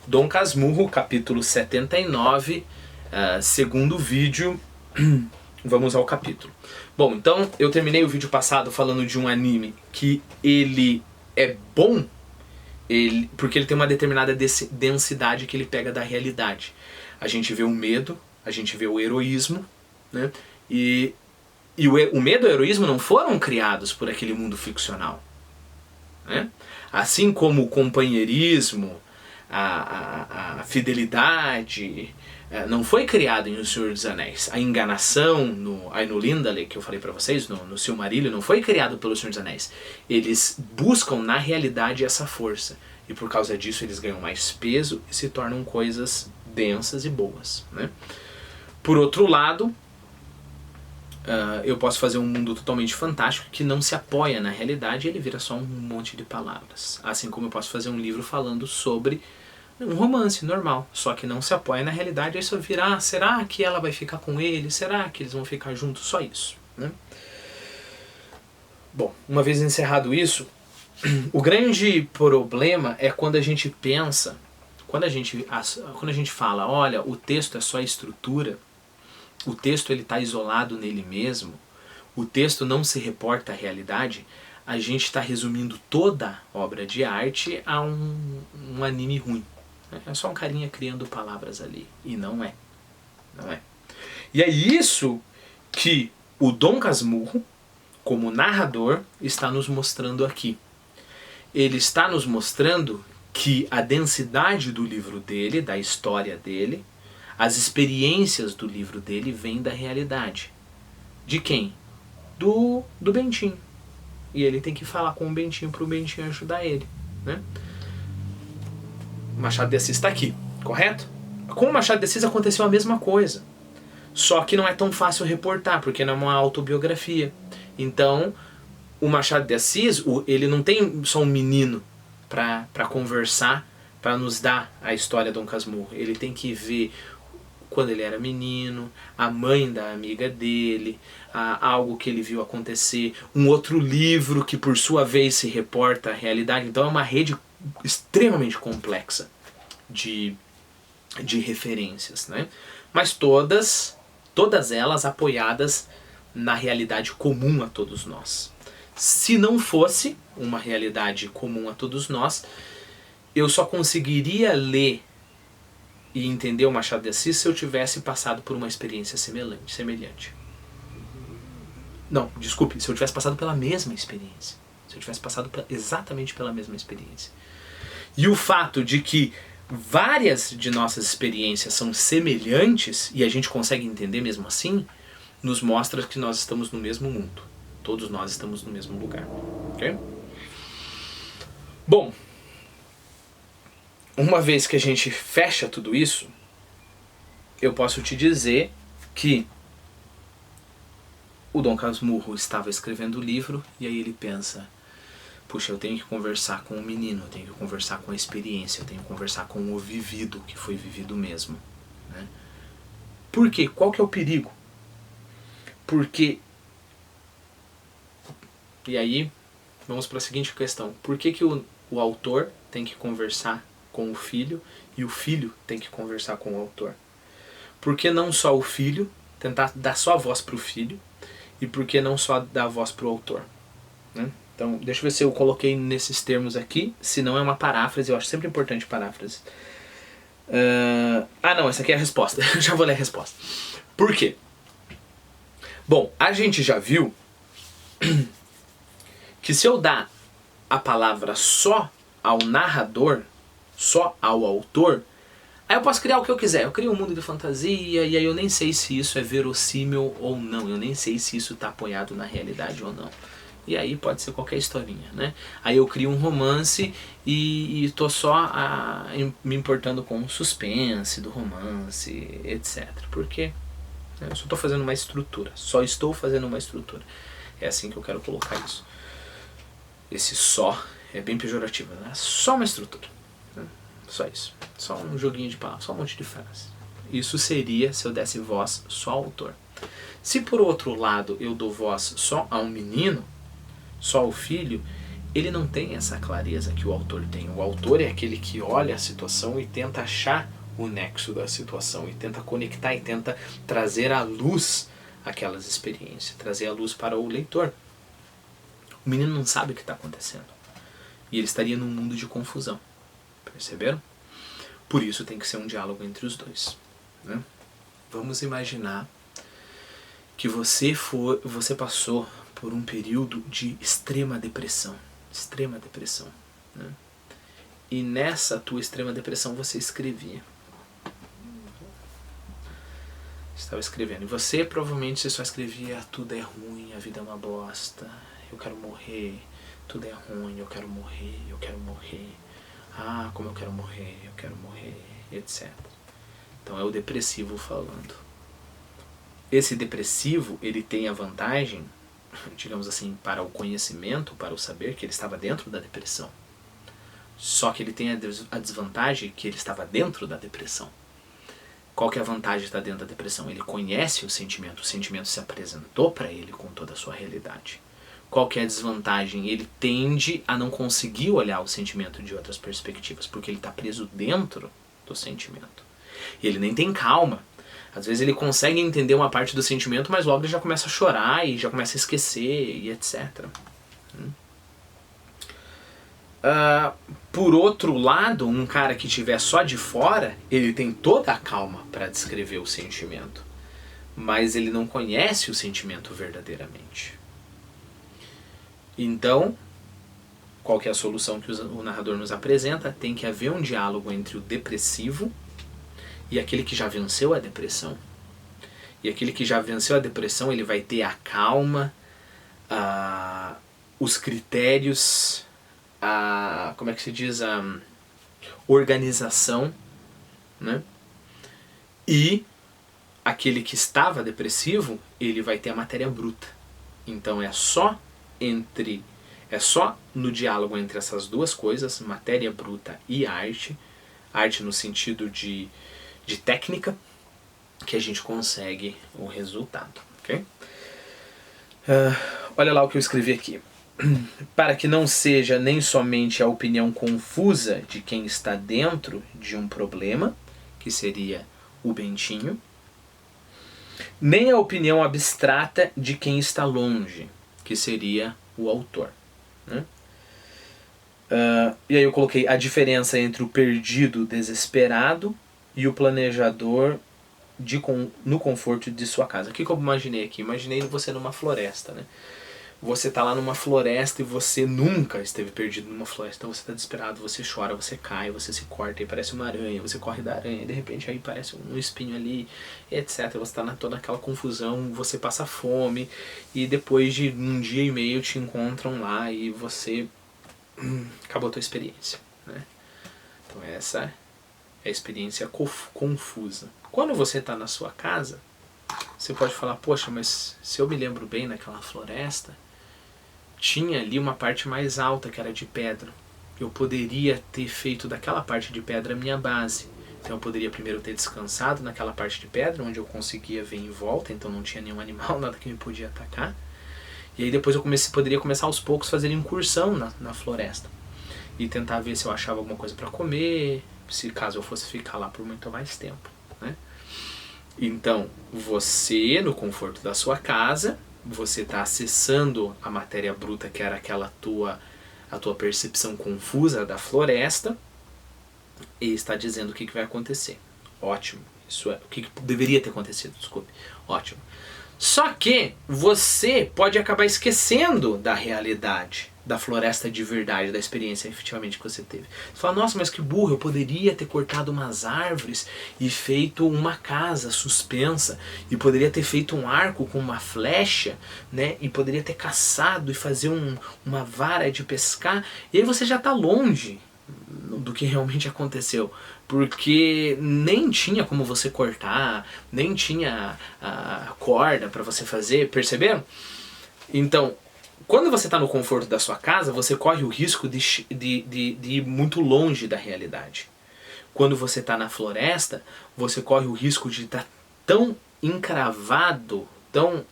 Dom Casmurro, capítulo 79, segundo vídeo, vamos ao capítulo. Bom, então eu terminei o vídeo passado falando de um anime que ele é bom porque ele tem uma determinada densidade que ele pega da realidade. A gente vê o medo, a gente vê o heroísmo, né? E o medo e o heroísmo não foram criados por aquele mundo ficcional, né? Assim como o companheirismo, a fidelidade, não foi criado em O Senhor dos Anéis. A enganação no Ainulindale, que eu falei pra vocês, no Silmarillion, não foi criado pelo Senhor dos Anéis. Eles buscam na realidade essa força. E por causa disso eles ganham mais peso e se tornam coisas densas e boas, né? Por outro lado, eu posso fazer um mundo totalmente fantástico que não se apoia na realidade e ele vira só um monte de palavras. Assim como eu posso fazer um livro falando sobre um romance normal, só que não se apoia na realidade, aí só vira, será que ela vai ficar com ele? Será que eles vão ficar juntos? Só isso, né? Bom, uma vez encerrado isso, o grande problema é quando a gente pensa, quando a gente fala, olha, o texto é só estrutura, o texto ele está isolado nele mesmo, o texto não se reporta à realidade, a gente está resumindo toda obra de arte a um anime ruim. É só um carinha criando palavras ali. E não é. Não é. E é isso que o Dom Casmurro, como narrador, está nos mostrando aqui. Ele está nos mostrando que a densidade do livro dele, da história dele, as experiências do livro dele vêm da realidade. De quem? Do Bentinho. E ele tem que falar com o Bentinho para o Bentinho ajudar ele, né? Machado de Assis está aqui, correto? Com o Machado de Assis aconteceu a mesma coisa. Só que não é tão fácil reportar, porque não é uma autobiografia. Então, o Machado de Assis, ele não tem só um menino para conversar, para nos dar a história de Dom Casmurro. Ele tem que ver quando ele era menino, a mãe da amiga dele, algo que ele viu acontecer, um outro livro que por sua vez se reporta a realidade. Então é uma rede extremamente complexa de referências, né? Mas todas elas apoiadas na realidade comum a todos nós. Se não fosse uma realidade comum a todos nós, eu só conseguiria ler e entender o Machado de Assis se eu tivesse passado por uma experiência semelhante. Não, desculpe, se eu tivesse passado pela mesma experiência. Se eu tivesse passado exatamente pela mesma experiência. E o fato de que várias de nossas experiências são semelhantes e a gente consegue entender mesmo assim, nos mostra que nós estamos no mesmo mundo. Todos nós estamos no mesmo lugar. Ok? Bom, uma vez que a gente fecha tudo isso, eu posso te dizer que o Dom Casmurro estava escrevendo o livro e aí ele pensa, puxa, eu tenho que conversar com o menino, eu tenho que conversar com a experiência, eu tenho que conversar com o vivido, que foi vivido mesmo, né? Por quê? Qual que é o perigo? Porque, e aí vamos para a seguinte questão, por que o autor tem que conversar com o filho e o filho tem que conversar com o autor? Por que não só o filho tentar dar só a voz para o filho e por que não só dar a voz para o autor, né? Então, deixa eu ver se eu coloquei nesses termos aqui, se não é uma paráfrase, eu acho sempre importante paráfrase. Não, essa aqui é a resposta, eu já vou ler a resposta. Por quê? Bom, a gente já viu que se eu dar a palavra só ao narrador, só ao autor, aí eu posso criar o que eu quiser. Eu crio um mundo de fantasia e aí eu nem sei se isso é verossímil ou não. Eu nem sei se isso está apoiado na realidade ou não. E aí pode ser qualquer historinha, né? Aí eu crio um romance e tô só me importando com o suspense do romance, etc. Porque eu só estou fazendo uma estrutura. Só estou fazendo uma estrutura. É assim que eu quero colocar isso. Esse só é bem pejorativo, né? Só uma estrutura. Só isso. Só um joguinho de palavras, só um monte de frases. Isso seria se eu desse voz só ao autor. Se por outro lado eu dou voz só a um menino, só ao filho, ele não tem essa clareza que o autor tem. O autor é aquele que olha a situação e tenta achar o nexo da situação, e tenta conectar, e tenta trazer à luz aquelas experiências, trazer à luz para o leitor. O menino não sabe o que está acontecendo. E ele estaria num mundo de confusão. Perceberam? Por isso tem que ser um diálogo entre os dois, né? Vamos imaginar que você passou por um período de extrema depressão. Extrema depressão, né? E nessa tua extrema depressão você escrevia. Estava escrevendo. E você provavelmente só escrevia: tudo é ruim, a vida é uma bosta, eu quero morrer, tudo é ruim, eu quero morrer, eu quero morrer. Ah, como eu quero morrer, etc. Então é o depressivo falando. Esse depressivo, ele tem a vantagem, digamos assim, para o conhecimento, para o saber, que ele estava dentro da depressão. Só que ele tem a desvantagem que ele estava dentro da depressão. Qual que é a vantagem de estar dentro da depressão? Ele conhece o sentimento se apresentou para ele com toda a sua realidade. Qual que é a desvantagem? Ele tende a não conseguir olhar o sentimento de outras perspectivas, porque ele está preso dentro do sentimento. E ele nem tem calma. Às vezes ele consegue entender uma parte do sentimento, mas logo ele já começa a chorar e já começa a esquecer e etc. Por outro lado, um cara que estiver só de fora, ele tem toda a calma para descrever o sentimento, mas ele não conhece o sentimento verdadeiramente. Então, qual que é a solução que o narrador nos apresenta? Tem que haver um diálogo entre o depressivo e aquele que já venceu a depressão. E aquele que já venceu a depressão, ele vai ter a calma, os critérios, como é que se diz, a organização, né? E aquele que estava depressivo, ele vai ter a matéria bruta. Então é só no diálogo entre essas duas coisas, matéria bruta e arte no sentido de técnica, que a gente consegue o resultado, ok? Olha lá o que eu escrevi aqui. Para que não seja nem somente a opinião confusa de quem está dentro de um problema, que seria o Bentinho, nem a opinião abstrata de quem está longe, que seria o autor, né? E aí eu coloquei a diferença entre o perdido desesperado e o planejador no conforto de sua casa. O que eu imaginei aqui? Imaginei você numa floresta, né? Você está lá numa floresta e você nunca esteve perdido numa floresta. Então você está desesperado, você chora, você cai, você se corta e parece uma aranha, você corre da aranha e de repente aí parece um espinho ali, etc. Você está toda aquela confusão, você passa fome e depois de um dia e meio te encontram lá e você acabou a tua experiência, né? Então essa é a experiência confusa. Quando você está na sua casa, você pode falar: poxa, mas se eu me lembro bem naquela floresta, tinha ali uma parte mais alta que era de pedra. Eu poderia ter feito daquela parte de pedra a minha base. Então eu poderia primeiro ter descansado naquela parte de pedra, onde eu conseguia ver em volta, então não tinha nenhum animal, nada que me podia atacar. E aí depois eu poderia começar aos poucos a fazer incursão na floresta. E tentar ver se eu achava alguma coisa para comer, se caso eu fosse ficar lá por muito mais tempo, né? Então, você, no conforto da sua casa, você está acessando a matéria bruta, que era a tua percepção confusa da floresta, e está dizendo o que vai acontecer. Ótimo. Isso é o que deveria ter acontecido, desculpe. Ótimo. Só que você pode acabar esquecendo da realidade, da floresta de verdade, da experiência efetivamente que você teve. Você fala: nossa, mas que burro, eu poderia ter cortado umas árvores e feito uma casa suspensa, e poderia ter feito um arco com uma flecha, né? E poderia ter caçado e fazer uma vara de pescar, e aí você já está longe do que realmente aconteceu, porque nem tinha como você cortar, nem tinha a corda para você fazer, perceberam? Então, quando você está no conforto da sua casa, você corre o risco de ir muito longe da realidade. Quando você está na floresta, você corre o risco de estar tão encravado, tão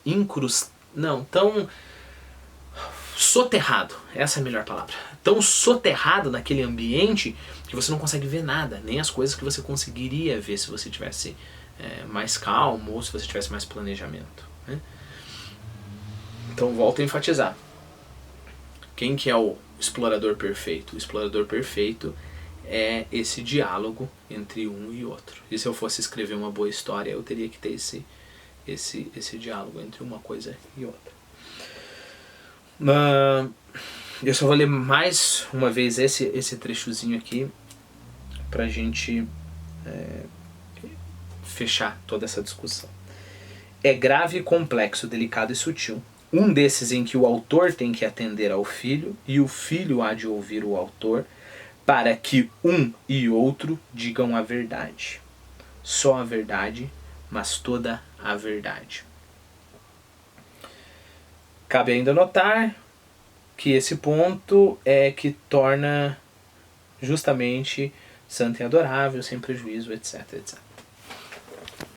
soterrado, essa é a melhor palavra. Tão soterrado naquele ambiente que você não consegue ver nada, nem as coisas que você conseguiria ver se você tivesse mais calmo ou se você tivesse mais planejamento, né? Então volto a enfatizar. Quem que é o explorador perfeito? O explorador perfeito é esse diálogo entre um e outro. E se eu fosse escrever uma boa história, eu teria que ter esse diálogo entre uma coisa e outra. Eu só vou ler mais uma vez esse trechozinho aqui pra gente fechar toda essa discussão. É grave, complexo, delicado e sutil. Um desses em que o autor tem que atender ao filho e o filho há de ouvir o autor para que um e outro digam a verdade. Só a verdade, mas toda a verdade. Cabe ainda notar que esse ponto é que torna justamente santo e adorável, sem prejuízo, etc, etc.